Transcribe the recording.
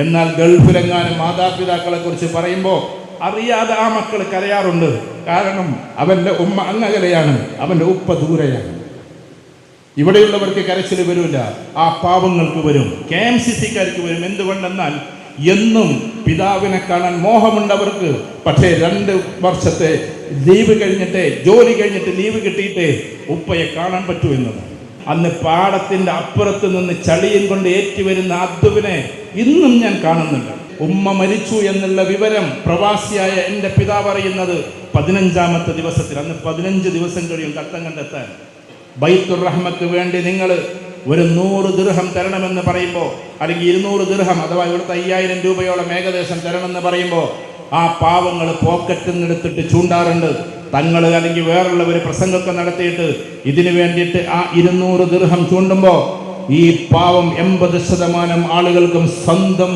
എന്നാൽ ഗൾഫിലെങ്ങാനും മാതാപിതാക്കളെ കുറിച്ച് പറയുമ്പോൾ അറിയാതെ ആ മക്കൾ കരയാറുണ്ട്. കാരണം അവൻ്റെ ഉമ്മ അങ്ങകലെയാണ്, അവൻ്റെ ഉപ്പ ദൂരെയാണ്. ഇവിടെയുള്ളവർക്ക് കരച്ചിൽ വരില്ല, ആ പാവങ്ങൾക്ക് വരും, KMCC-ക്കാർക്ക് വരും. എന്തുകൊണ്ടെന്നാൽ എന്നും പിതാവിനെ കാണാൻ മോഹമുണ്ടവർക്ക്. പക്ഷേ 2 വർഷത്തെ ലീവ് കഴിഞ്ഞിട്ട്, ജോലി കഴിഞ്ഞിട്ട് ലീവ് കിട്ടിയിട്ട് ഉപ്പയെ കാണാൻ പറ്റൂ എന്നത്. അന്ന് പാടത്തിൻ്റെ അപ്പുറത്ത് നിന്ന് ചളിയും കൊണ്ട് ഏറ്റുവരുന്ന അദ്ദുവിനെ ഇന്നും ഞാൻ കാണുന്നുണ്ട്. ഉമ്മ മരിച്ചു എന്നുള്ള വിവരം പ്രവാസിയായ എൻ്റെ പിതാവ് അറിയുന്നത് 15ാമത്തെ ദിവസത്തിൽ. അന്ന് 15 ദിവസം കഴിയും കത്തം കണ്ടെത്താൻ. ബൈത്തുർ റഹ്മക്ക് വേണ്ടി നിങ്ങൾ ഒരു 100 ദിർഹം തരണമെന്ന് പറയുമ്പോൾ, അല്ലെങ്കിൽ 200 ദിർഹം അഥവാ ഇവിടുത്തെ 5000 രൂപയോളം ഏകദേശം തരണമെന്ന് പറയുമ്പോൾ ആ പാവങ്ങൾ പോക്കറ്റിൽ നിന്നെടുത്തിട്ട് ചൂണ്ടാറുണ്ട്. തങ്ങൾ അല്ലെങ്കിൽ വേറുള്ളവർ പ്രസംഗമൊക്കെ നടത്തിയിട്ട് ഇതിനു വേണ്ടിയിട്ട് ആ 200 ദിർഹം ചൂണ്ടുമ്പോൾ ഈ പാവം 80% ആളുകൾക്കും സ്വന്തം